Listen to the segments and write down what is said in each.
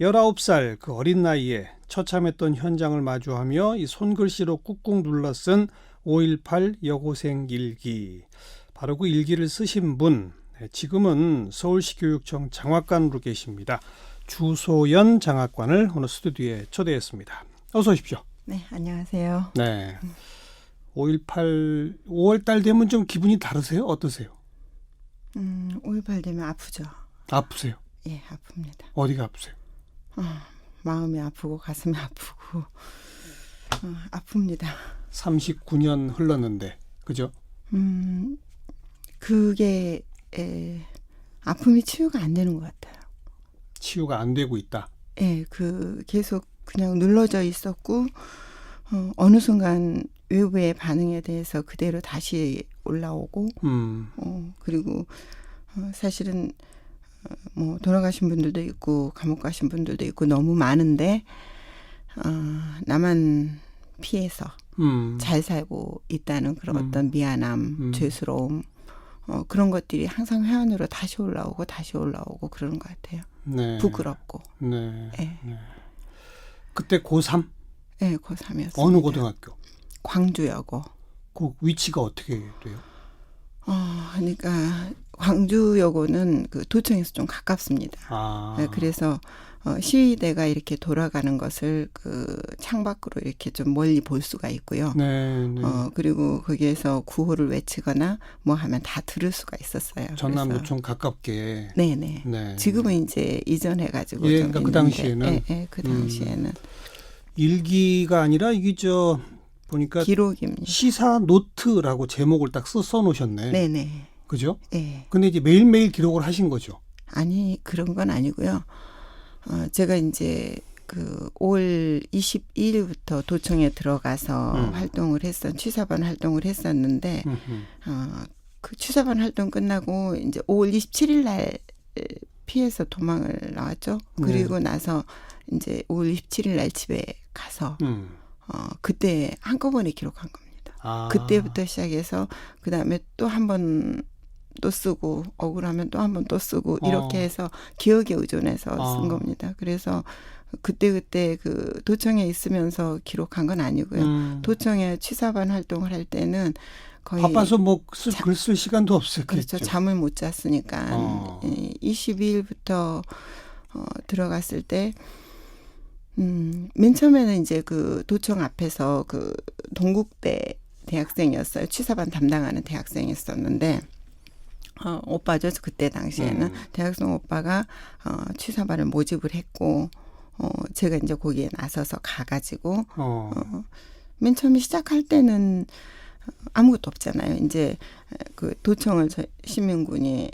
19살 그 어린 나이에 처참했던 현장을 마주하며 이 손글씨로 꾹꾹 눌러 쓴 5.18 여고생 일기. 바로 그 일기를 쓰신 분, 지금은 서울시 교육청 장학관으로 계십니다. 주소연 장학관을 오늘 스튜디오에 초대했습니다. 어서 오십시오. 네, 안녕하세요. 네. 5.18 5월달 되면 좀 기분이 다르세요? 어떠세요? 5.18 되면 아프죠. 아프세요? 예, 아픕니다. 어디가 아프세요? 마음이 아프고 가슴이 아프고 아픕니다. 39년 흘렀는데, 그죠? 그게 아픔이 치유가 안 되는 것 같아요. 치유가 안 되고 있다. 예, 계속 그냥 눌러져 있었고 어느 순간 외부의 반응에 대해서 그대로 다시 올라오고 그리고 사실은 뭐 돌아가신 분들도 있고 감옥 가신 분들도 있고 너무 많은데 나만 피해서 잘 살고 있다는 그런 어떤 미안함, 죄스러움 그런 것들이 항상 회한으로 다시 올라오고 그러는 것 같아요. 네. 부끄럽고. 네. 네. 네. 그때 고3? 네, 고3이었습니다. 어느 고등학교? 광주여고. 그 위치가 어떻게 돼요? 그러니까 광주여고는 그 도청에서 좀 가깝습니다. 네, 그래서 시위대가 이렇게 돌아가는 것을 그 창밖으로 이렇게 좀 멀리 볼 수가 있고요. 네, 네. 그리고 거기에서 구호를 외치거나 뭐 하면 다 들을 수가 있었어요. 전남도청 가깝게. 네네. 네. 지금은 이제 이전해가지고. 예, 좀 그러니까 그 있는데, 당시에는. 예, 그 당시에는. 일기가 아니라 이게 보니까 기록입니다. 시사 노트라고 제목을 딱 써놓으셨네. 네네. 그죠? 예. 근데 이제 매일매일 기록을 하신 거죠? 아니, 그런 건 아니고요. 제가 이제 그 5월 22일부터 도청에 들어가서 취사반 활동을 했었는데, 그 취사반 활동 끝나고 이제 5월 27일 날 피해서 도망을 나왔죠. 그리고 나서 이제 5월 27일 날 집에 가서, 그때 한꺼번에 기록한 겁니다. 그때부터 시작해서, 그 다음에 또 한 번 또 쓰고 억울하면 또 한 번 또 쓰고 이렇게 해서 기억에 의존해서 쓴 겁니다. 그래서 그때 그 도청에 있으면서 기록한 건 아니고요. 도청에 취사반 활동을 할 때는 거의 바빠서 뭐 글 쓸 시간도 없었겠죠. 그렇죠. 잠을 못 잤으니까 22일부터 들어갔을 때 맨 처음에는 이제 그 도청 앞에서 그 동국대 대학생이었어요. 취사반 담당하는 대학생이었었는데 오빠죠. 그때 당시에는 대학생 오빠가 취사반을 모집을 했고 제가 이제 거기에 나서서 가가지고 맨 처음에 시작할 때는 아무것도 없잖아요. 이제 그 도청을 시민군이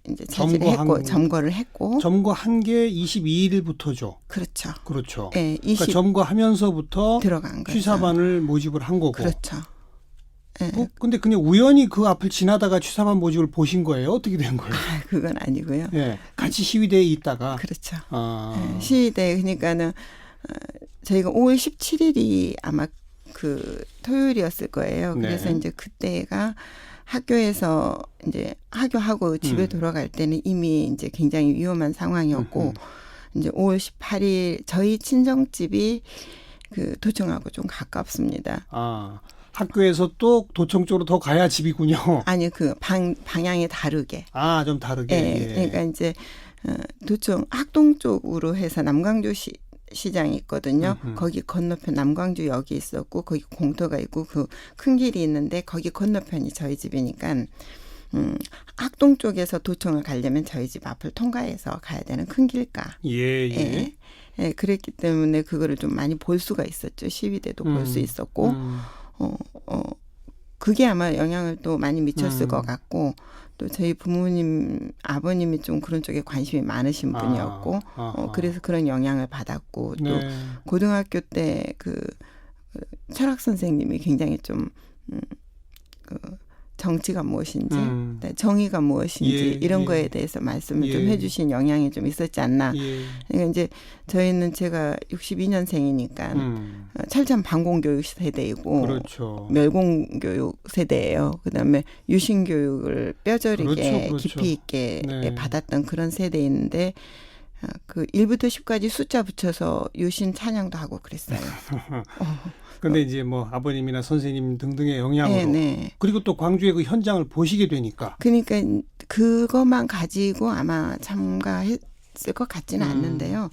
이제 차지를 했고 점거를 했고 점거한 게 22일부터죠. 그렇죠. 그렇죠. 네, 그러니까 점거하면서부터 들어간 거죠. 취사반을 모집을 한 거고. 그렇죠. 네. 근데 그냥 우연히 그 앞을 지나다가 취사반 모집을 보신 거예요? 어떻게 된 거예요? 그건 아니고요. 네, 같이 시위대에 있다가. 그렇죠. 네, 시위대 그러니까는 저희가 5월 17일이 아마 그 토요일이었을 거예요. 그래서 이제 그때가 학교에서 이제 학교하고 집에 돌아갈 때는 이미 이제 굉장히 위험한 상황이었고 이제 5월 18일 저희 친정집이 그 도청하고 좀 가깝습니다. 학교에서 또 도청 쪽으로 더 가야 집이군요. 아니 그 방향이 다르게. 좀 다르게. 예. 그러니까 이제 도청 학동 쪽으로 해서 남광주 시장이 있거든요. 거기 건너편 남광주역이 있었고 거기 공터가 있고 그 큰 길이 있는데 거기 건너편이 저희 집이니까 학동 쪽에서 도청을 가려면 저희 집 앞을 통과해서 가야 되는 큰 길가. 예. 예, 그랬기 때문에 그거를 좀 많이 볼 수가 있었죠. 시위대도 볼 수 있었고 그게 아마 영향을 또 많이 미쳤을 것 같고 또 저희 부모님 아버님이 좀 그런 쪽에 관심이 많으신 분이었고 그래서 그런 영향을 받았고 또 고등학교 때 그 철학 선생님이 굉장히 좀 정치가 무엇인지 정의가 무엇인지 이런 거에 대해서 말씀을 좀 해주신 영향이 좀 있었지 않나. 그러니까 이제 저희는 제가 62년생이니까 철저한 반공교육 세대이고 그렇죠. 멸공교육 세대예요. 그다음에 유신교육을 뼈저리게 그렇죠. 깊이 있게 받았던 그런 세대인데 그 1부터 10까지 숫자 붙여서 유신 찬양도 하고 그랬어요. 근데 이제 뭐 아버님이나 선생님 등등의 영향으로 네. 그리고 또 광주의 그 현장을 보시게 되니까 그러니까 그것만 가지고 아마 참가했을 것 같지는 않는데요.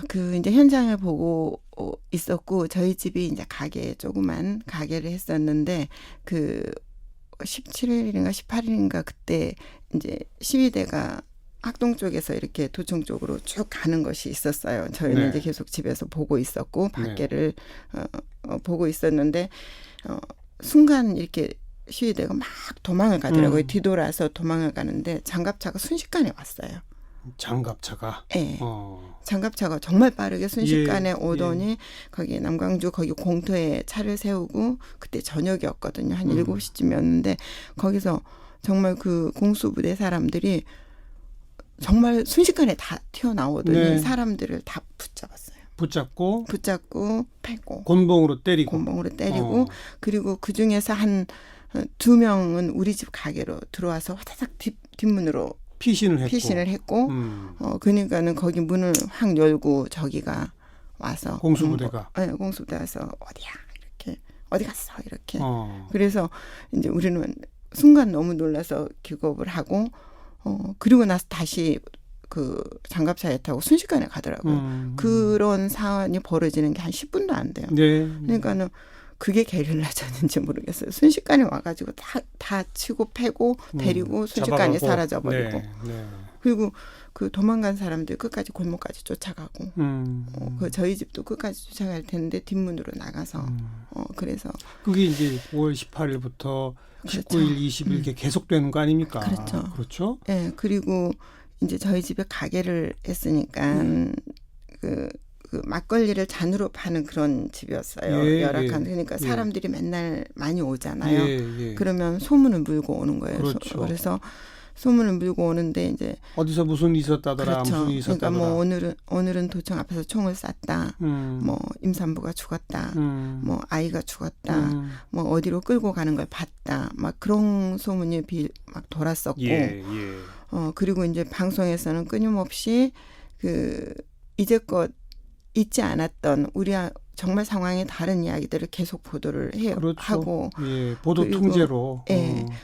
그 이제 현장을 보고 있었고 저희 집이 이제 조그만 가게를 했었는데 그 17일인가 18일인가 그때 이제 시위대가 학동 쪽에서 이렇게 도청 쪽으로 쭉 가는 것이 있었어요. 저희는 네. 이제 계속 집에서 보고 있었고 네. 밖에를 보고 있었는데 순간 이렇게 시위대가 막 도망을 가더라고요. 뒤돌아서 도망을 가는데 장갑차가 순식간에 왔어요. 장갑차가. 네. 장갑차가 정말 빠르게 순식간에 오더니 거기 남광주 거기 공터에 차를 세우고 그때 저녁이었거든요. 한 7시쯤이었는데 거기서 정말 그 공수부대 사람들이 정말 순식간에 다 튀어나오더니 네. 사람들을 다 붙잡고 패고 곤봉으로 때리고 그리고 그중에서 한 2명은 우리 집 가게로 들어와서 화다닥 뒷문으로 피신을 했고 그러니까는 거기 문을 확 열고 저기가 와서 공수부대가 공수부대 와서 어디야 이렇게 어디 갔어 이렇게 그래서 이제 우리는 순간 너무 놀라서 기겁을 하고 그리고 나서 다시 그 장갑차에 타고 순식간에 가더라고요. 그런 상황이 벌어지는 게 한 10분도 안 돼요. 네. 그러니까는 그게 게릴라전인지 모르겠어요. 순식간에 와가지고 다 치고 패고 데리고 순식간에 사라져버리고. 네. 그리고 그 도망간 사람들 끝까지 골목까지 쫓아가고. 그 저희 집도 끝까지 쫓아갈 텐데 뒷문으로 나가서. 그래서. 그게 이제 5월 18일부터 19일, 20일 이렇게 계속되는 거 아닙니까? 그렇죠. 네. 그리고 이제 저희 집에 가게를 했으니까 그 막걸리를 잔으로 파는 그런 집이었어요. 열악한. 그러니까 사람들이 맨날 많이 오잖아요. 그러면 소문을 물고 오는 거예요. 그렇죠. 그래서 소문을 물고 오는데 이제 어디서 무슨 일이 있었다더라. 그렇죠. 무슨 일이 있었다더라. 그러니까 뭐 오늘은 도청 앞에서 총을 쐈다. 뭐 임산부가 죽었다. 뭐 아이가 죽었다. 뭐 어디로 끌고 가는 걸 봤다. 막 그런 소문이 막 돌았었고. 그리고 이제 방송에서는 끊임없이 그 이제껏 있지 않았던 우리 정말 상황이 다른 이야기들을 계속 보도를 하고 보도 통제로.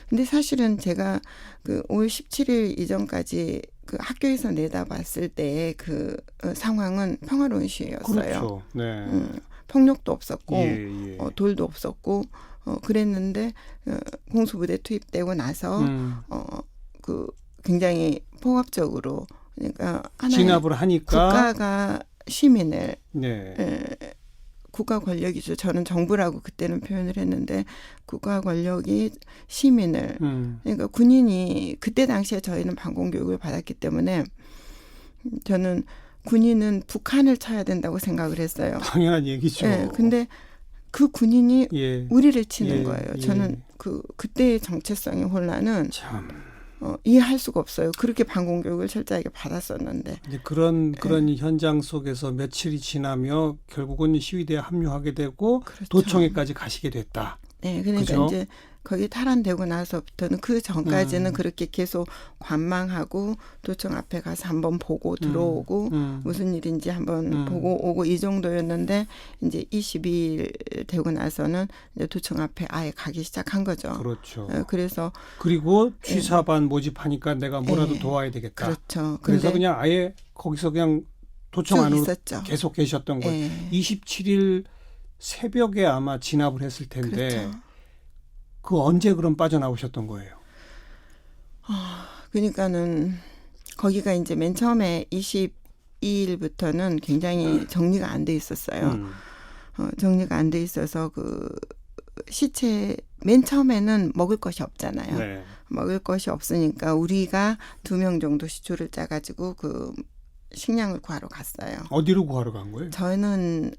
근데 사실은 제가 그 5월 17일 이전까지 그 학교에서 내다봤을 때의 그 상황은 평화로운 시위였어요. 그렇죠. 네. 폭력도 없었고 돌도 없었고 그랬는데 공수부대 투입되고 나서 그 굉장히 폭압적으로 그러니까 진압을 하니까 국가가 시민을 국가 권력이죠. 저는 정부라고 그때는 표현을 했는데 국가 권력이 시민을 그러니까 군인이 그때 당시에 저희는 반공 교육을 받았기 때문에 저는 군인은 북한을 쳐야 된다고 생각을 했어요. 당연한 얘기죠. 근데 그 군인이 우리를 치는 거예요. 저는 그때의 정체성의 혼란은 참 이해할 수가 없어요. 그렇게 반공 교육을 철저하게 받았었는데. 이제 그런 현장 속에서 며칠이 지나며 결국은 시위대에 합류하게 되고 도청에까지 가시게 됐다. 네, 그러니까 그죠? 이제 거기 탈환되고 나서부터는 그 전까지는 그렇게 계속 관망하고 도청 앞에 가서 한번 보고 들어오고 무슨 일인지 한번 보고 오고 이 정도였는데 이제 22일 되고 나서는 이제 도청 앞에 아예 가기 시작한 거죠. 그렇죠. 그래서 그리고 취사반 모집하니까 내가 뭐라도 도와야 되겠다. 그렇죠. 그래서 그냥 아예 거기서 그냥 도청 안으로 계속 계셨던 거예요. 27일 새벽에 아마 진압을 했을 텐데 그 언제 그럼 빠져나오셨던 거예요? 그러니까는 거기가 이제 맨 처음에 22일부터는 굉장히 정리가 안 돼 있었어요. 정리가 안 돼 있어서 그 시체 맨 처음에는 먹을 것이 없잖아요. 먹을 것이 없으니까 우리가 2명 정도 시초를 짜가지고 그 식량을 구하러 갔어요. 어디로 구하러 간 거예요? 저는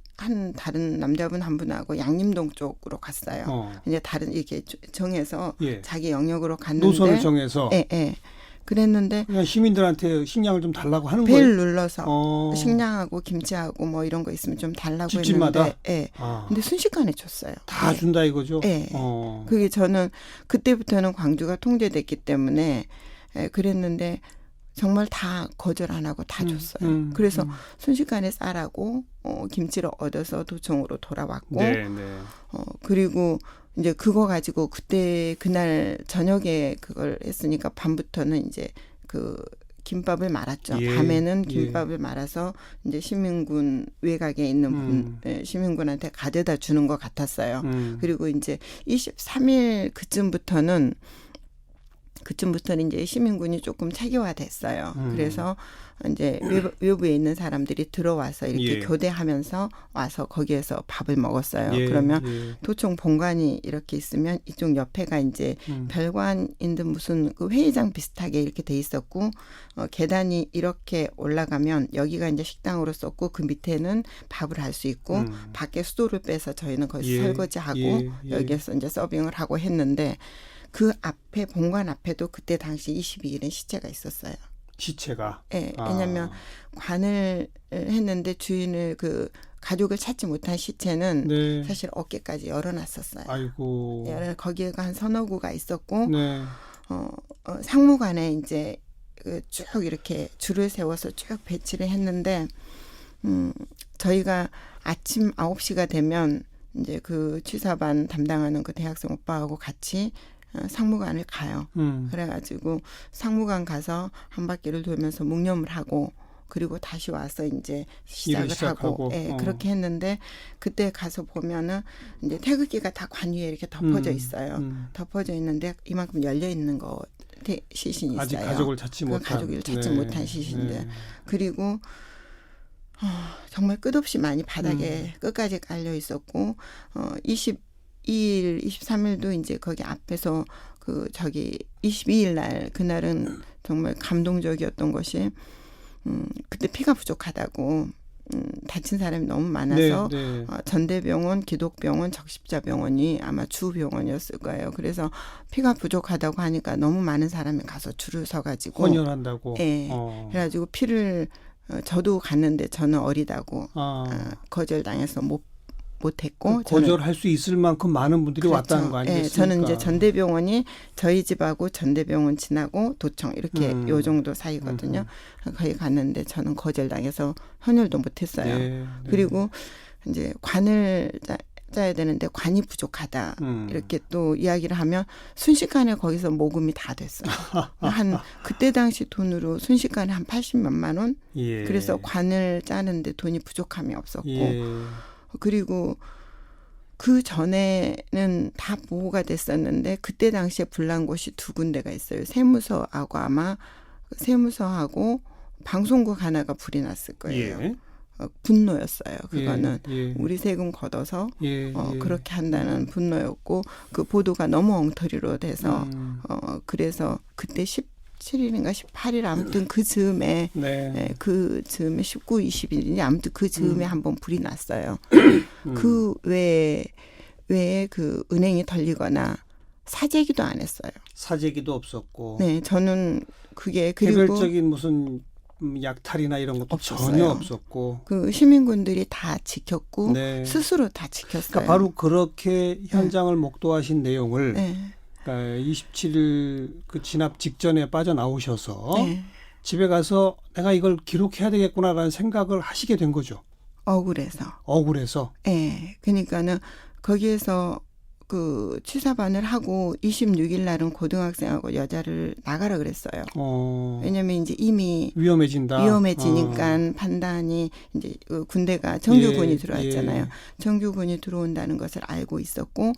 다른 남자분 한 분하고 양림동 쪽으로 갔어요. 이제 다른 이렇게 정해서 자기 영역으로 갔는데 노선을 정해서. 그랬는데 그냥 시민들한테 식량을 좀 달라고 하는 거예요. 벨 눌러서 식량하고 김치하고 뭐 이런 거 있으면 좀 달라고 집집마다? 했는데, 근데 순식간에 줬어요. 다 준다 이거죠. 그게 저는 그때부터는 광주가 통제됐기 때문에 그랬는데. 정말 다 거절 안 하고 다 줬어요. 그래서 순식간에 쌀하고 김치를 얻어서 도청으로 돌아왔고 네, 네. 그리고 이제 그거 가지고 그날 저녁에 그걸 했으니까 밤부터는 이제 그 김밥을 말았죠. 예, 밤에는 김밥을 말아서 이제 시민군 외곽에 있는 시민군한테 가져다 주는 것 같았어요. 그리고 이제 23일 그쯤부터는 이제 시민군이 조금 체계화됐어요. 그래서 이제 외부에 있는 사람들이 들어와서 이렇게 예. 교대하면서 와서 거기에서 밥을 먹었어요. 예, 그러면 예. 도청 본관이 이렇게 있으면 이쪽 옆에가 이제 별관인 듯 무슨 그 회의장 비슷하게 이렇게 돼 있었고 계단이 이렇게 올라가면 여기가 이제 식당으로 썼고 그 밑에는 밥을 할 수 있고 밖에 수도를 빼서 저희는 거기서 예, 설거지하고 예, 예. 여기에서 이제 서빙을 하고 했는데 그 앞에 본관 앞에도 그때 당시 22일은 시체가 있었어요. 시체가. 예, 왜냐하면 관을 했는데 주인을 그 가족을 찾지 못한 시체는 네. 사실 어깨까지 열어놨었어요. 아이고. 거기가 한 서너 구가 있었고 네. 상무관에 이제 쭉 이렇게 줄을 세워서 쭉 배치를 했는데 저희가 아침 9시가 되면 이제 그 취사반 담당하는 그 대학생 오빠하고 같이 상무관을 가요. 그래가지고 상무관 가서 한 바퀴를 돌면서 묵념을 하고 그리고 다시 와서 이제 시작을 하고 예, 그렇게 했는데 그때 가서 보면은 이제 태극기가 다 관 위에 이렇게 덮어져 있어요. 덮어져 있는데 이만큼 열려 있는 거 시신이 있어요. 아직 가족을 찾지 못한. 가족을 찾지 못한 시신들. 그리고 정말 끝없이 많이 바닥에 끝까지 깔려 있었고 22일, 23일도 이제 거기 앞에서 그 저기 22일 날 그날은 정말 감동적이었던 것이 그때 피가 부족하다고 다친 사람이 너무 많아서 네, 네. 전대병원, 기독병원, 적십자병원이 아마 주 병원이었을 거예요. 그래서 피가 부족하다고 하니까 너무 많은 사람이 가서 줄을 서가지고 헌혈한다고. 예. 그래가지고 피를 저도 갔는데 저는 어리다고 거절당해서 못했고 거절할 수 있을 만큼 많은 분들이 그렇죠. 왔다는 거 아니겠습니까? 예, 저는 이제 전대병원이 저희 집하고 전대병원 지나고 도청 이렇게 요 정도 사이거든요. 거기 갔는데 저는 거절당해서 헌혈도 못했어요. 네. 그리고 이제 관을 짜야 되는데 관이 부족하다 이렇게 또 이야기를 하면 순식간에 거기서 모금이 다 됐어요. 한 그때 당시 돈으로 순식간에 한 80몇만 원. 예. 그래서 관을 짜는데 돈이 부족함이 없었고 예. 그리고 그 전에는 다 보호가 됐었는데 그때 당시에 불난 곳이 두 군데가 있어요. 세무서하고 아마 세무서하고 방송국 하나가 불이 났을 거예요. 예. 분노였어요. 그거는 예. 우리 세금 걷어서 예. 그렇게 한다는 분노였고 그 보도가 너무 엉터리로 돼서 그래서 그때 17일인가 18일 아무튼 그 즈음에 네. 그 즈음에 19, 20일이니 아무튼 그 즈음에 한번 불이 났어요. 그 외에 그 은행이 털리거나 사재기도 안 했어요. 사재기도 없었고. 네, 저는 그게 그리고 개별적인 무슨 약탈이나 이런 것도 없었어요. 전혀 없었고. 그 시민군들이 다 지켰고 네. 스스로 다 지켰어요. 그러니까 바로 그렇게 현장을 목도하신 내용을 네. 그러니까 27일 그 진압 직전에 빠져나오셔서 네. 집에 가서 내가 이걸 기록해야 되겠구나라는 생각을 하시게 된 거죠. 억울해서. 억울해서. 네. 그러니까는 거기에서 그 취사반을 하고 26일 날은 고등학생하고 여자를 나가라 그랬어요. 왜냐면 이제 이미 위험해지니까 판단이 이제 그 군대가 정규군이 들어왔잖아요. 정규군이 들어온다는 것을 알고 있었고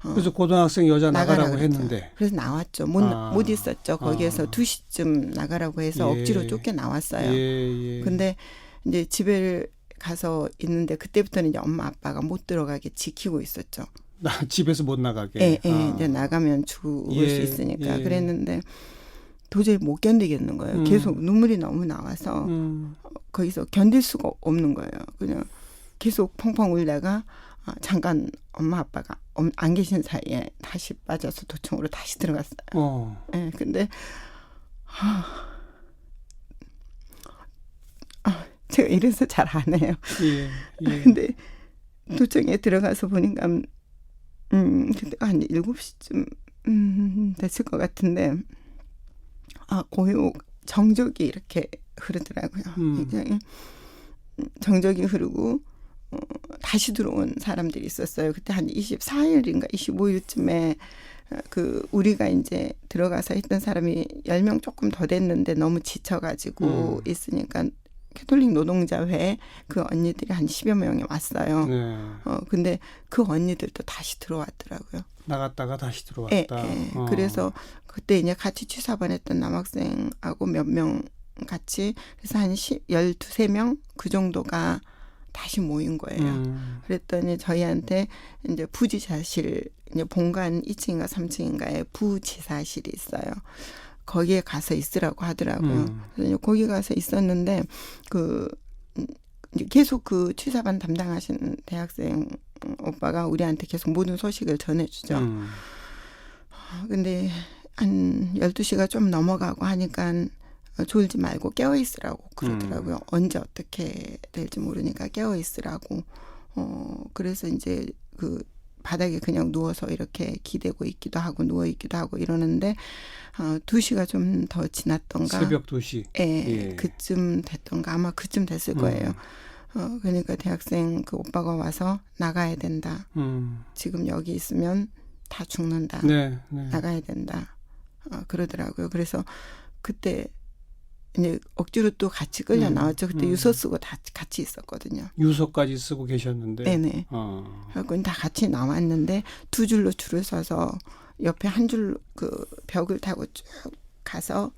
그래서 고등학생 여자 나가라고 했는데. 그래서 나왔죠. 못 있었죠. 거기에서 2시쯤 나가라고 해서 억지로 쫓겨 나왔어요. 근데 이제 집에 가서 있는데 그때부터는 이제 엄마 아빠가 못 들어가게 지키고 있었죠. 집에서 못 나가게. 이제 나가면 죽을 수 있으니까. 그랬는데 도저히 못 견디겠는 거예요. 계속 눈물이 너무 나와서 거기서 견딜 수가 없는 거예요. 그냥 계속 펑펑 울다가 잠깐 엄마 아빠가 안 계신 사이에 다시 빠져서 도청으로 다시 들어갔어요. 네, 근데 제가 이래서 잘 안 해요. 근데 도청에 들어가서 보니까 그때가 한 7시쯤 됐을 것 같은데 고요 정적이 이렇게 흐르더라고요. 굉장히 정적이 흐르고 다시 들어온 사람들이 있었어요. 그때 한 24일인가 25일쯤에 우리가 이제 들어가서 있던 사람이 10명 조금 더 됐는데 너무 지쳐가지고 있으니까 캐톨릭 노동자회 그 언니들이 한 10여 명이 왔어요. 네. 근데 그 언니들도 다시 들어왔더라고요. 나갔다가 다시 들어왔다. 예. 그래서 그때 이제 같이 취사반했던 남학생하고 몇 명 같이 그래서 한 12명 그 정도가 다시 모인 거예요. 그랬더니 저희한테 이제 부지사실 이제 본관 2층인가 3층인가에 부지사실이 있어요. 거기에 가서 있으라고 하더라고요. 그래서 거기 가서 있었는데 계속 그 취사반 담당하신 대학생 오빠가 우리한테 계속 모든 소식을 전해주죠. 근데 한 12시가 좀 넘어가고 하니까 졸지 말고 깨어있으라고 그러더라고요. 언제 어떻게 될지 모르니까 깨어있으라고. 그래서 이제 그 바닥에 그냥 누워서 이렇게 기대고 있기도 하고 누워있기도 하고 이러는데 2시가 좀 더 지났던가. 새벽 2시. 예. 그쯤 됐던가 아마 그쯤 됐을 거예요. 그러니까 대학생 그 오빠가 와서 나가야 된다. 지금 여기 있으면 다 죽는다. 네. 나가야 된다. 그러더라고요. 그래서 그때 이제 억지로 또 같이 끌려 나왔죠. 그때 유서 쓰고 다 같이 있었거든요. 유서까지 쓰고 계셨는데. 네네. 그래서 다 같이 나왔는데 2줄로 줄을 서서 옆에 한 줄 그 벽을 타고 쭉 가서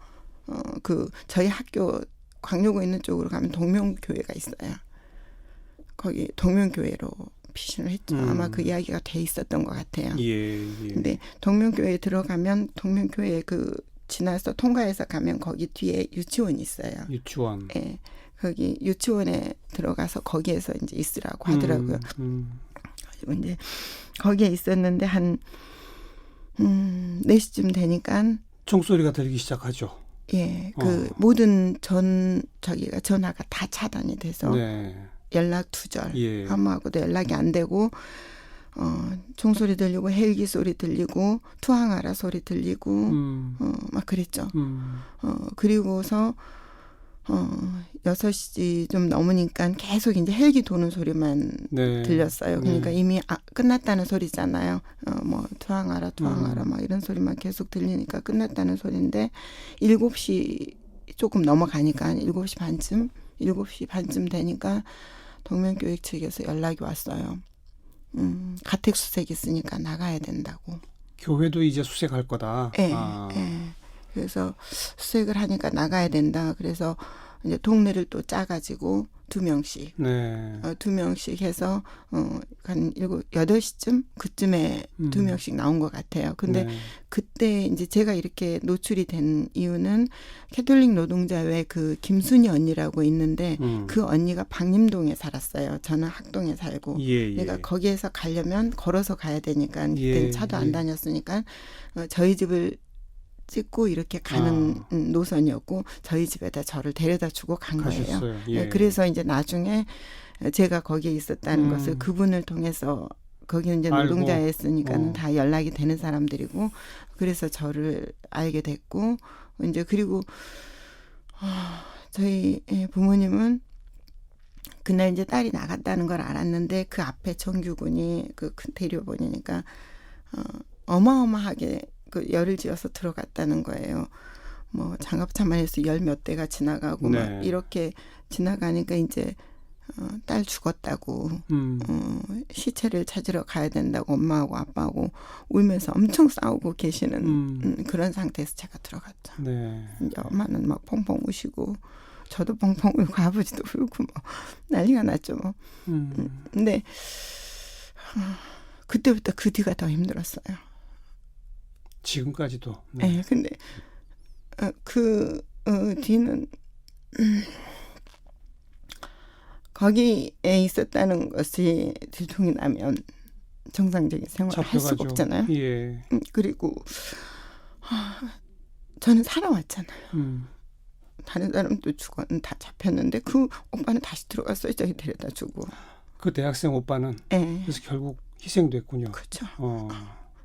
저희 학교 광교구 있는 쪽으로 가면 동명교회가 있어요. 거기 동명교회로 피신을 했죠. 아마 그 이야기가 돼 있었던 것 같아요. 예. 근데 동명교회에 들어가면 동명교회 지나서 통과해서 가면 거기 뒤에 유치원이 있어요. 유치원. 예. 거기 유치원에 들어가서 거기에서 이제 있으라고 하더라고요. 그리고 이제 거기에 있었는데 한 4시쯤 되니까 총소리가 들리기 시작하죠. 예. 모든 전화가 다 차단이 돼서 네. 연락 두절. 예. 아무하고도 연락이 안 되고 총소리 들리고 헬기 소리 들리고 투항하라 소리 들리고 막 그랬죠. 그리고서 6시 좀 넘으니까 계속 이제 헬기 도는 소리만 들렸어요. 그러니까 이미 끝났다는 소리잖아요. 뭐 투항하라 막 이런 소리만 계속 들리니까 끝났다는 소리인데 7시 조금 넘어가니까 7시 반쯤 되니까 동명교회 측에서 연락이 왔어요. 가택 수색 있으니까 나가야 된다고. 교회도 이제 수색할 거다. 예. 그래서 수색을 하니까 나가야 된다. 그래서 이제 동네를 또 짜가지고 2명씩. 네. 2명씩 해서 한 8시쯤 그쯤에 2명씩 나온 것 같아요. 근데 그때 이제 제가 이렇게 노출이 된 이유는 캐톨릭 노동자회 그 김순희 언니라고 있는데 그 언니가 방림동에 살았어요. 저는 학동에 살고. 그러니까 거기에서 가려면 걸어서 가야 되니까 그때는 차도 안 다녔으니까 저희 집을 찍고 이렇게 가는 노선이었고 저희 집에다 저를 데려다 주고 간 거예요. 그래서 이제 나중에 제가 거기에 있었다는 것을 그분을 통해서 거기는 이제 노동자였으니까는 다 연락이 되는 사람들이고 그래서 저를 알게 됐고 이제 그리고 저희 부모님은 그날 이제 딸이 나갔다는 걸 알았는데 그 앞에 정규군이 데려보니까 어마어마하게 열을 지어서 들어갔다는 거예요. 뭐 장갑차만 해서 10몇 대가 지나가고 막 이렇게 지나가니까 이제 딸 죽었다고 시체를 찾으러 가야 된다고 엄마하고 아빠하고 울면서 엄청 싸우고 계시는 그런 상태에서 제가 들어갔죠. 이제 엄마는 막 펑펑 우시고 저도 펑펑 울고 아버지도 울고 뭐 난리가 났죠. 뭐. 근데 그때부터 그 뒤가 더 힘들었어요. 지금까지도. 네. 근데 그 뒤는 거기에 있었다는 것이 들통이 나면 정상적인 생활을 할 수가 없잖아요. 그리고 저는 살아왔잖아요. 다른 사람도 다 잡혔는데 그 오빠는 다시 들어갔어요. 저기 데려다 주고. 그 대학생 오빠는 그래서 결국 희생됐군요. 그렇죠.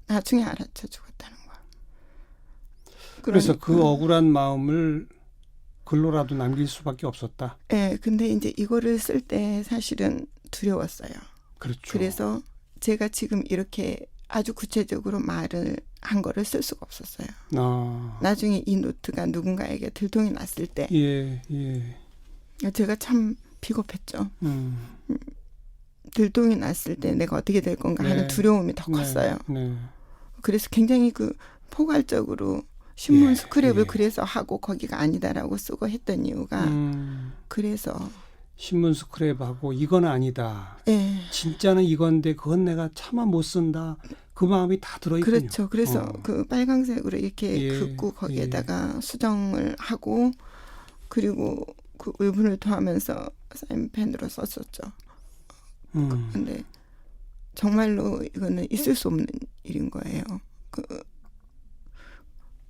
나중에 알았죠. 죽었다는 거. 그래서 그 억울한 마음을 글로라도 남길 수밖에 없었다. 예, 근데 이제 이거를 쓸 때 사실은 두려웠어요. 그렇죠. 그래서 제가 지금 이렇게 아주 구체적으로 말을 한 거를 쓸 수가 없었어요. 나중에 이 노트가 누군가에게 들통이 났을 때 예, 예. 제가 참 비겁했죠. 들통이 났을 때 내가 어떻게 될 건가 하는 두려움이 더 컸어요. 네. 그래서 굉장히 그 포괄적으로 신문 예, 스크랩을 예. 그래서 하고 거기가 아니다라고 쓰고 했던 이유가 그래서 신문 스크랩하고 이건 아니다. 예. 진짜는 이건데 그건 내가 차마 못 쓴다. 그 마음이 다 들어있군요. 그렇죠. 그래서 그 빨강색으로 이렇게 예, 긋고 거기에다가 수정을 하고 그리고 그 울분을 토하면서 사인펜으로 썼었죠. 근데 정말로 이거는 있을 수 없는 일인 거예요.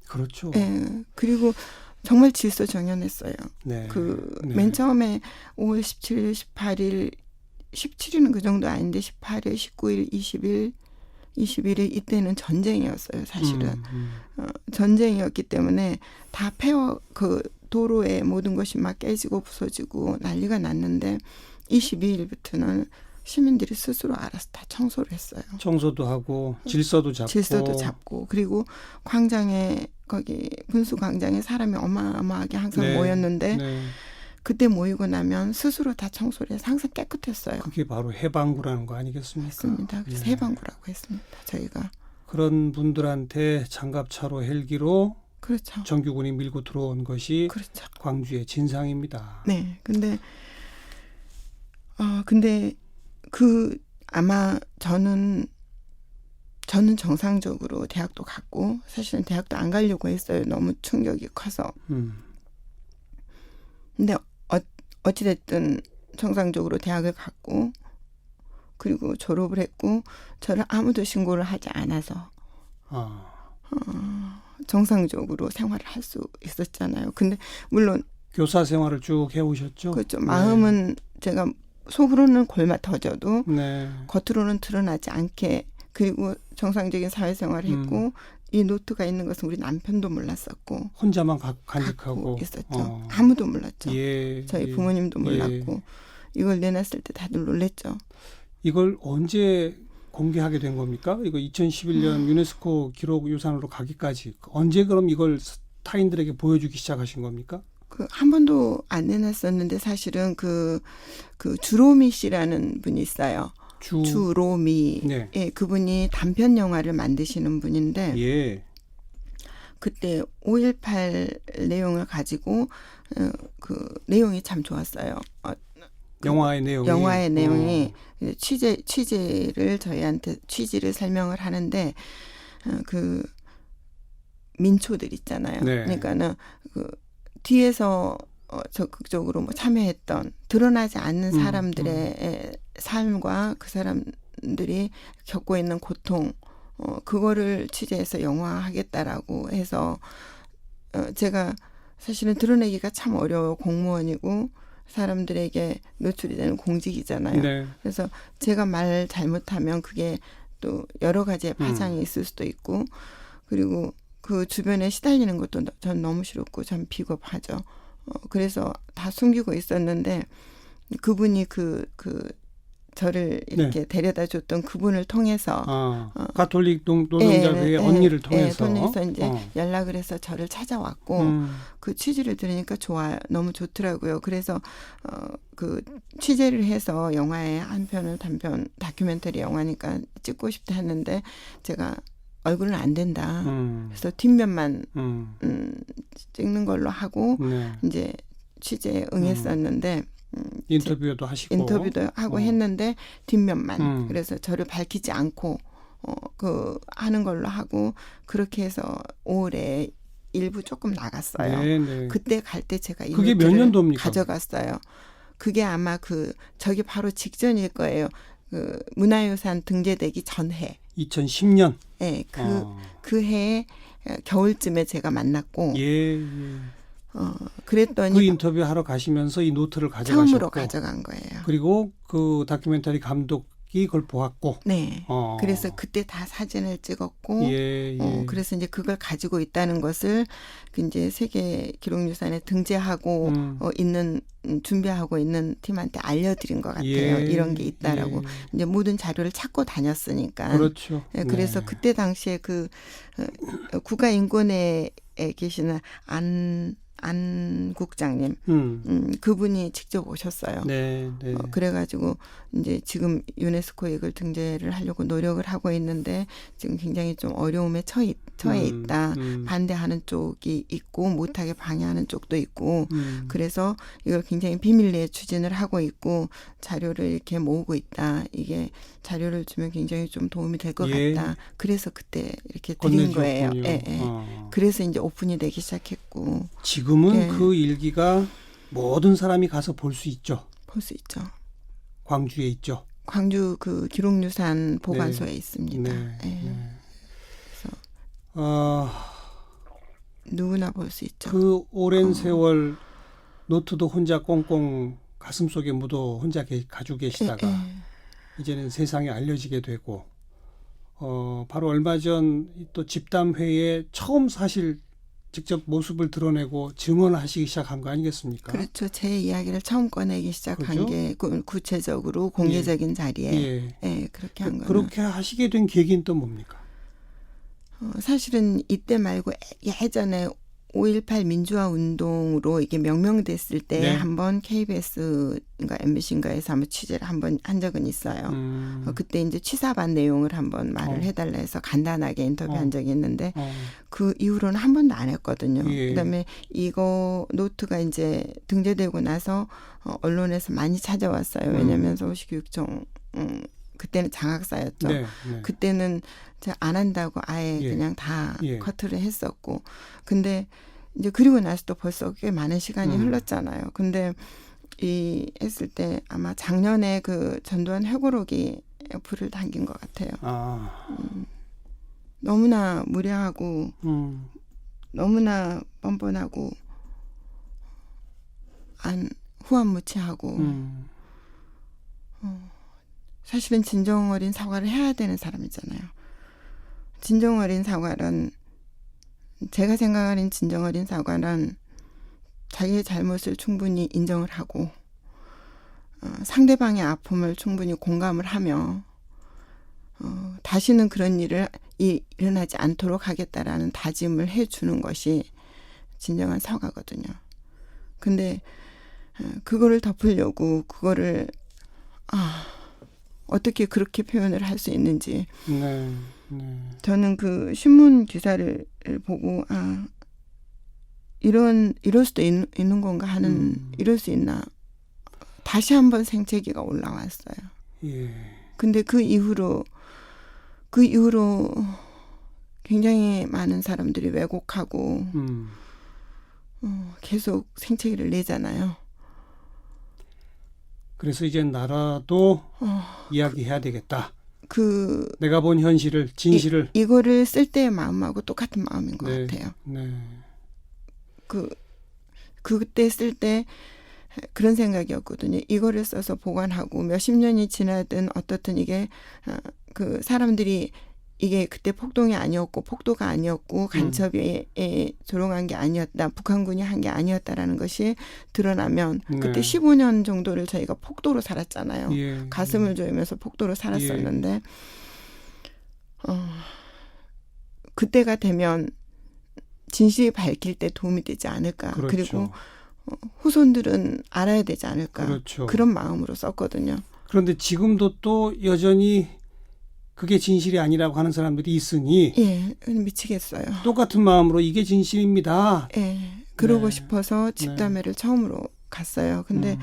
그렇죠. 예. 그리고 정말 질서정연했어요. 네. 맨 처음에 5월 17일, 18일, 17일은 그 정도 아닌데 18일, 19일, 20일, 21일 이때는 전쟁이었어요. 사실은 전쟁이었기 때문에 다 그 도로에 모든 것이 막 깨지고 부서지고 난리가 났는데 22일부터는 시민들이 스스로 알아서 다 청소를 했어요. 청소도 하고 질서도 잡고 그리고 광장에 거기 분수광장에 사람이 어마어마하게 항상 모였는데 그때 모이고 나면 스스로 다 청소를 해서 항상 깨끗했어요. 그게 바로 해방구라는 거 아니겠습니까? 맞습니다. 그래서 해방구라고 했습니다. 저희가. 그런 분들한테 장갑차로 헬기로 그렇죠. 정규군이 밀고 들어온 것이 그렇죠. 광주의 진상입니다. 네. 근데 아마 저는 정상적으로 대학도 갔고 사실은 대학도 안 가려고 했어요. 너무 충격이 커서. 근데 어찌됐든 정상적으로 대학을 갔고 그리고 졸업을 했고 저를 아무도 신고를 하지 않아서 정상적으로 생활을 할 수 있었잖아요. 근데 물론 교사 생활을 쭉 해오셨죠? 그렇죠. 마음은 제가 속으로는 골마 터져도 네. 겉으로는 드러나지 않게 그리고 정상적인 사회생활을 했고 이 노트가 있는 것은 우리 남편도 몰랐었고 혼자만 간직하고 있었죠. 아무도 몰랐죠. 예, 저희 부모님도 몰랐고 이걸 내놨을 때 다들 놀랬죠. 이걸 언제 공개하게 된 겁니까? 이거 2011년 유네스코 기록유산으로 가기까지 언제 그럼 이걸 타인들에게 보여주기 시작하신 겁니까? 한 번도 안 내놨었는데 사실은 그 주로미 씨라는 분이 있어요. 주로미. 네. 예, 그분이 단편 영화를 만드시는 분인데 예. 그때 5.18 내용을 가지고 그 내용이 참 좋았어요. 영화의 내용이 취재를 저희한테 취지를 설명을 하는데 그 민초들 있잖아요. 네. 그러니까는 그 뒤에서 적극적으로 뭐 참여했던 드러나지 않는 사람들의 삶과 그 사람들이 겪고 있는 고통 그거를 취재해서 영화하겠다라고 해서 제가 사실은 드러내기가 참 어려워 공무원이고 사람들에게 노출이 되는 공직이잖아요. 네. 그래서 제가 말 잘못하면 그게 또 여러 가지의 파장이 있을 수도 있고 그리고 그 주변에 시달리는 것도 전 너무 싫었고 전 비겁하죠. 그래서 다 숨기고 있었는데 그분이 저를 이렇게 데려다 줬던 그분을 통해서 가톨릭 노동자회의 언니를 통해서 이제 연락을 해서 저를 찾아왔고 그 취지를 들으니까 너무 좋더라고요. 그래서 그 취재를 해서 영화의 한 편을 단편 다큐멘터리 영화니까 찍고 싶다 했는데 제가 얼굴은 안 된다. 그래서 뒷면만 찍는 걸로 하고 이제 취재에 응했었는데 인터뷰도 하시고 인터뷰도 하고 했는데 뒷면만 그래서 저를 밝히지 않고 하는 걸로 하고 그렇게 해서 5월에 일부 조금 나갔어요. 네네. 그때 갈 때 제가 그게 몇 년도입니까? 가져갔어요. 그게 아마 저기 바로 직전일 거예요. 그 문화유산 등재되기 전해. 2010년. 네, 그 해에 겨울쯤에 제가 만났고. 예. 그랬더니 그 인터뷰 하러 가시면서 이 노트를 가져가셨고 처음으로 가져간 거예요. 그리고 그 다큐멘터리 감독 그걸 보았고. 네. 그래서 그때 다 사진을 찍었고, 예, 예. 그래서 이제 그걸 가지고 있다는 것을 그 이제 세계 기록유산에 등재하고 있는 준비하고 있는 팀한테 알려드린 것 같아요. 예, 이런 게 있다라고. 예. 이제 모든 자료를 찾고 다녔으니까. 그렇죠. 네, 그래서 네. 그때 당시에 그 국가인권회에 계시는 안 국장님, 그분이 직접 오셨어요. 네, 네. 그래가지고 이제 지금 유네스코에 이걸 등재를 하려고 노력을 하고 있는데 지금 굉장히 좀 어려움에 처해 있다. 반대하는 쪽이 있고 못하게 방해하는 쪽도 있고 그래서 이걸 굉장히 비밀리에 추진을 하고 있고 자료를 이렇게 모으고 있다. 이게 자료를 주면 굉장히 좀 도움이 될 것 예. 같다. 그래서 그때 이렇게 드린 거예요. 건네주었군요. 예, 예. 그래서 이제 오픈이 되기 시작했고 지금은 예. 그 일기가 모든 사람이 가서 볼 수 있죠. 볼 수 있죠. 광주에 있죠. 광주 그 기록유산 보관소에 있습니다. 네, 예. 네. 그래서 누구나 볼 수 있죠. 그 오랜 세월 노트도 혼자 꽁꽁 가슴속에 묻어 혼자 가지고 계시다가 이제는 세상에 알려지게 되고 바로 얼마 전 또 집담회에 처음 사실 직접 모습을 드러내고 증언하시기 시작한 거 아니겠습니까? 그렇죠. 제 이야기를 처음 꺼내기 시작한 그렇죠? 게 구체적으로 공개적인 자리에 예. 예, 그렇게 한 거는 그렇게 하시게 된 계기는 또 뭡니까? 사실은 이때 말고 예전에 5.18 민주화 운동으로 이게 명명됐을 때 네. 한번 KBS인가 MBC인가에서 한번 취재를 한번 한 적은 있어요. 그때 이제 취사반 내용을 한번 말을 해달라 해서 간단하게 인터뷰한 적이 있는데 그 이후로는 한 번도 안 했거든요. 예. 그다음에 이거 노트가 이제 등재되고 나서 언론에서 많이 찾아왔어요. 왜냐하면 서울시교육청 그때는 장학사였죠. 네, 네. 그때는 제가 안 한다고 아예 예. 그냥 다 예. 커트를 했었고. 근데 이제 그리고 나서 또 벌써 꽤 많은 시간이 흘렀잖아요. 근데 이 했을 때 아마 작년에 그 전두환 회고록이 불을 당긴 것 같아요. 너무나 무례하고 너무나 뻔뻔하고 후한무치하고 사실은 진정 어린 사과를 해야 되는 사람이잖아요. 진정 어린 사과는 제가 생각하는 진정 어린 사과는 자기의 잘못을 충분히 인정을 하고 상대방의 아픔을 충분히 공감을 하며 다시는 그런 일을 일어나지 않도록 하겠다라는 다짐을 해주는 것이 진정한 사과거든요. 근데 그거를 덮으려고 그거를 어떻게 그렇게 표현을 할 수 있는지 네, 네. 저는 그 신문 기사를 보고 이럴 수도 있는 건가 하는 이럴 수 있나 다시 한번 생채기가 올라왔어요. 예. 근데 그 이후로 굉장히 많은 사람들이 왜곡하고 계속 생채기를 내잖아요. 그래서 이제 나라도 이야기해야 되겠다. 내가 본 현실을, 진실을. 이거를 쓸 때의 마음하고 똑같은 마음인 것 네, 같아요. 네. 그때 쓸 때 그런 생각이었거든요. 이거를 써서 보관하고 몇십 년이 지나든 어떻든 이게 그 사람들이 이게 그때 폭동이 아니었고 폭도가 아니었고 간첩에 조롱한 게 아니었다. 북한군이 한 게 아니었다라는 것이 드러나면 그때 15년 정도를 저희가 폭도로 살았잖아요. 예, 가슴을 조이면서 폭도로 살았었는데 그때가 되면 진실이 밝힐 때 도움이 되지 않을까. 그렇죠. 그리고 후손들은 알아야 되지 않을까. 그렇죠. 그런 마음으로 썼거든요. 그런데 지금도 또 여전히 그게 진실이 아니라고 하는 사람들이 있으니 예, 미치겠어요. 똑같은 마음으로 이게 진실입니다. 예, 그러고 싶어서 집담회를 처음으로 갔어요. 근데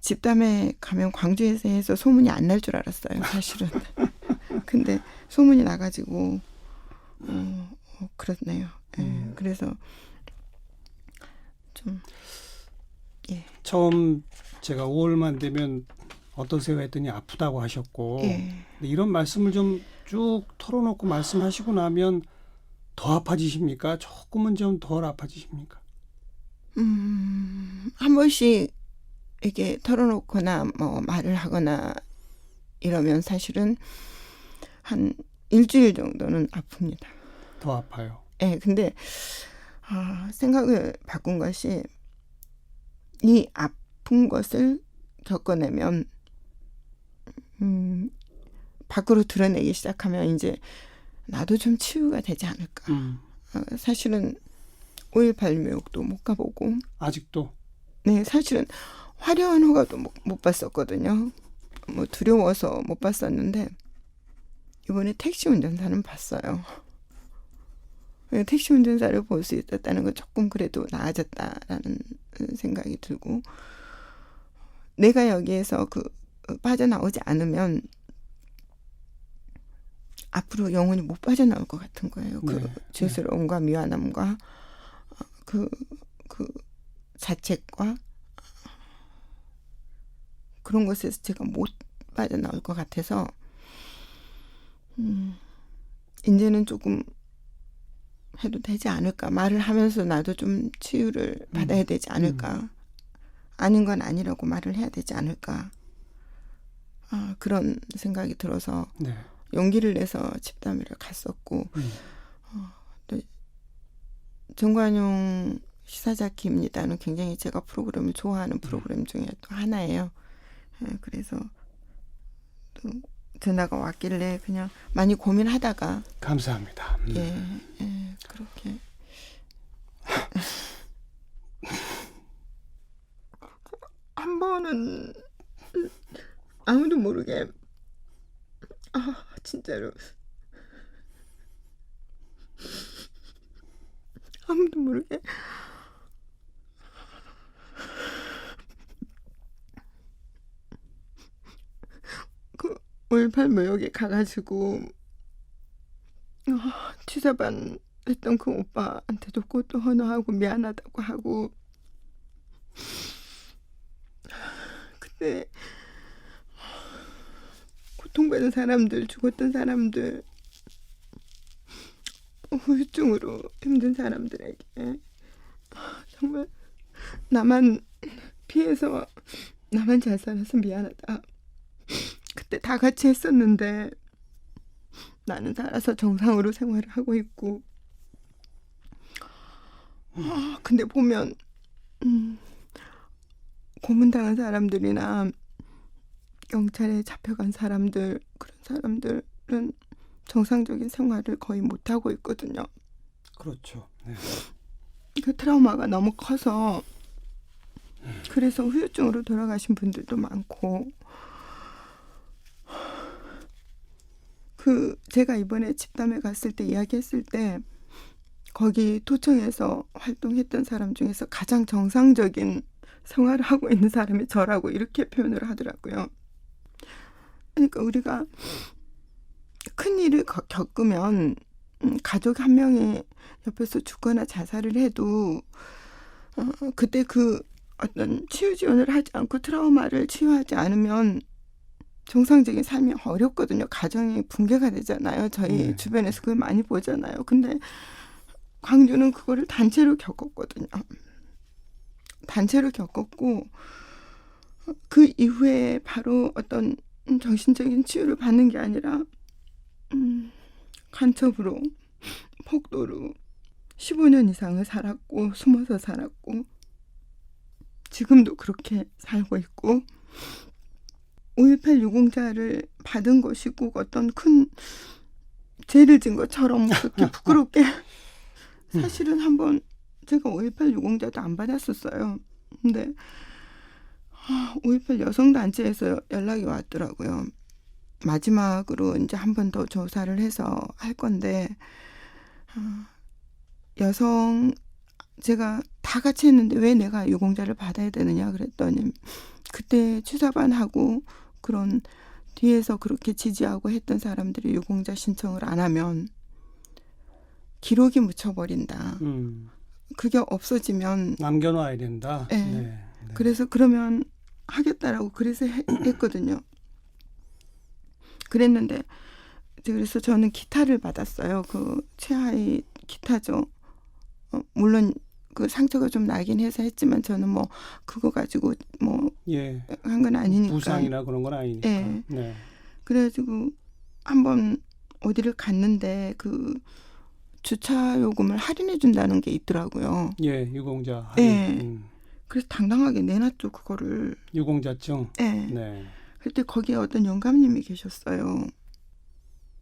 집담회 가면 광주에서 해서 소문이 안 날 줄 알았어요, 사실은. 근데 소문이 나가지고 그렇네요. 예, 그래서 좀 처음 제가 5월만 되면 어떠세요 했더니 아프다고 하셨고 근데 이런 말씀을 좀 쭉 털어놓고 말씀하시고 나면 더 아파지십니까? 조금은 좀 덜 아파지십니까? 한 번씩 이렇게 털어놓거나 뭐 말을 하거나 이러면 사실은 한 일주일 정도는 아픕니다. 더 아파요. 예, 근데 생각을 바꾼 것이 이 아픈 것을 겪어내면 밖으로 드러내기 시작하면 이제 나도 좀 치유가 되지 않을까. 사실은 5.18 묘역도 못 가보고 아직도? 네, 사실은 화려한 허가도 못 봤었거든요. 뭐 두려워서 못 봤었는데 이번에 택시 운전사는 봤어요. 택시 운전사를 볼 수 있었다는 건 조금 그래도 나아졌다라는 생각이 들고, 내가 여기에서 빠져나오지 않으면 앞으로 영원히 못 빠져나올 것 같은 거예요. 그 네. 죄스러움과 미안함과 그 자책과 그런 것에서 제가 못 빠져나올 것 같아서 이제는 조금 해도 되지 않을까. 말을 하면서 나도 좀 치유를 받아야 되지 않을까. 아닌 건 아니라고 말을 해야 되지 않을까. 그런 생각이 들어서 네. 용기를 내서 집담회를 갔었고 또 정관용 시사자키입니다는 굉장히 제가 프로그램을 좋아하는 프로그램 중에 또 하나예요. 그래서 또 전화가 왔길래 그냥 많이 고민하다가 감사합니다. 그렇게 한 번은 아무도 모르게 진짜로 아무도 모르게 그 5.18 묘역에 가가지고 취사반 했던 그 오빠한테도 그것도 헌화하고 미안하다고 하고, 그때 고통받은 사람들, 죽었던 사람들, 후유증으로 힘든 사람들에게 정말 나만 피해서 나만 잘 살아서 미안하다. 그때 다 같이 했었는데 나는 살아서 정상으로 생활을 하고 있고, 근데 보면 고문당한 사람들이나 경찰에 잡혀간 사람들, 그런 사람들은 정상적인 생활을 거의 못하고 있거든요. 그렇죠. 네. 그 트라우마가 너무 커서 그래서 후유증으로 돌아가신 분들도 많고, 제가 이번에 집담회 갔을 때 이야기했을 때 거기 도청에서 활동했던 사람 중에서 가장 정상적인 생활을 하고 있는 사람이 저라고 이렇게 표현을 하더라고요. 그러니까 우리가 큰 일을 겪으면 가족 한 명이 옆에서 죽거나 자살을 해도 그때 어떤 치유 지원을 하지 않고 트라우마를 치유하지 않으면 정상적인 삶이 어렵거든요. 가정이 붕괴가 되잖아요. 저희 주변에서 그걸 많이 보잖아요. 근데 광주는 그거를 단체로 겪었거든요. 단체로 겪었고 그 이후에 바로 어떤 정신적인 치유를 받는 게 아니라 간첩으로, 폭도로 15년 이상을 살았고, 숨어서 살았고, 지금도 그렇게 살고 있고, 5.18 유공자를 받은 것이 꼭 어떤 큰 죄를 진 것처럼 그렇게 부끄럽게 사실은 한번 제가 5.18 유공자도 안 받았었어요. 근데 5.18 여성단체에서 연락이 왔더라고요. 마지막으로 이제 한 번 더 조사를 해서 할 건데 제가 다 같이 했는데 왜 내가 유공자를 받아야 되느냐 그랬더니 그때 취사반하고 그런 뒤에서 그렇게 지지하고 했던 사람들이 유공자 신청을 안 하면 기록이 묻혀버린다. 그게 없어지면 남겨놔야 된다. 네. 네. 그래서 그러면 하겠다라고 그래서 했거든요. 그랬는데 그래서 저는 기타를 받았어요. 그 최하위 기타죠. 물론 그 상처가 좀 나긴 해서 했지만 저는 뭐 그거 가지고 뭐 한 건 아니니까. 부상이나 그런 건 아니니까. 예. 네. 그래가지고 한번 어디를 갔는데 그 주차 요금을 할인해 준다는 게 있더라고요. 예, 유공자. 네. 그래서 당당하게 내놨죠, 그거를. 유공자증. 네. 네. 그때 거기에 어떤 영감님이 계셨어요.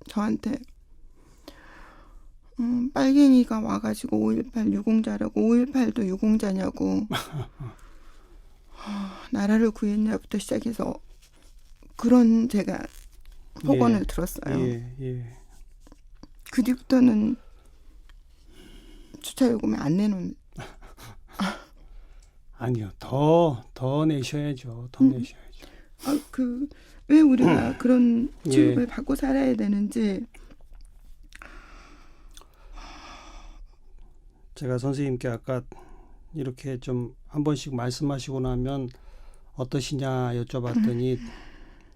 저한테 빨갱이가 와가지고 5.18 유공자라고 5.18도 유공자냐고 나라를 구했냐부터 시작해서 그런 제가 폭언을 예. 들었어요. 예, 예. 그 뒤부터는 주차 요금을 안 내놓는. 아니요, 더 내셔야죠. 더 내셔야죠. 왜 우리가 그런 예. 취급을 받고 살아야 되는지. 제가 선생님께 아까 이렇게 좀 한 번씩 말씀하시고 나면 어떠시냐 여쭤봤더니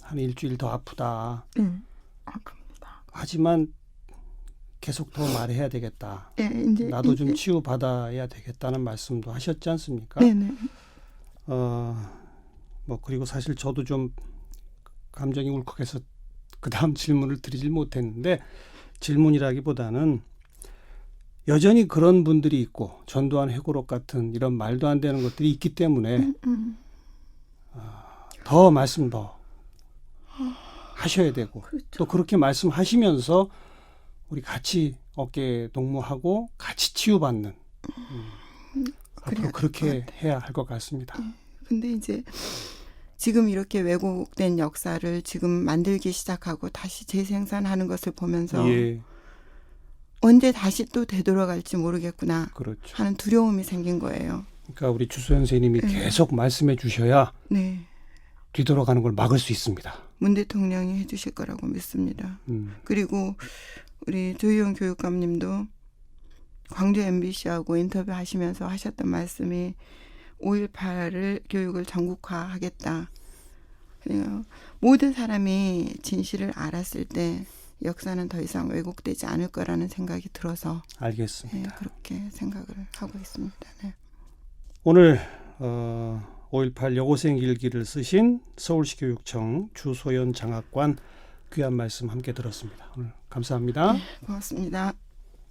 한 일주일 더 아프다. 아픕니다. 하지만 계속 더 말해야 되겠다. 이제 나도 좀 치유받아야 되겠다는 말씀도 하셨지 않습니까? 네네. 뭐 그리고 사실 저도 좀 감정이 울컥해서 그 다음 질문을 드리질 못했는데, 질문이라기보다는 여전히 그런 분들이 있고 전두환 회고록 같은 이런 말도 안 되는 것들이 있기 때문에 더 말씀 더 하셔야 되고, 그렇죠. 또 그렇게 말씀하시면서 우리 같이 어깨 동무하고 같이 치유받는 앞으로 그렇게 해야 할 것 같습니다. 근데 이제 지금 이렇게 왜곡된 역사를 지금 만들기 시작하고 다시 재생산하는 것을 보면서 예, 언제 다시 또 되돌아갈지 모르겠구나 그렇죠. 하는 두려움이 생긴 거예요. 그러니까 우리 주소연 선생님이 계속 말씀해 주셔야 네. 뒤돌아가는 걸 막을 수 있습니다. 문 대통령이 해주실 거라고 믿습니다. 그리고 우리 조희영 교육감님도 광주 MBC하고 인터뷰하시면서 하셨던 말씀이 5.18을 교육을 전국화하겠다. 그러니까 모든 사람이 진실을 알았을 때 역사는 더 이상 왜곡되지 않을 거라는 생각이 들어서 알겠습니다. 그렇게 생각을 하고 있습니다. 네. 오늘 5.18 여고생 일기를 쓰신 서울시 교육청 주소연 장학관 귀한 말씀 함께 들었습니다. 오늘 감사합니다. 고맙습니다.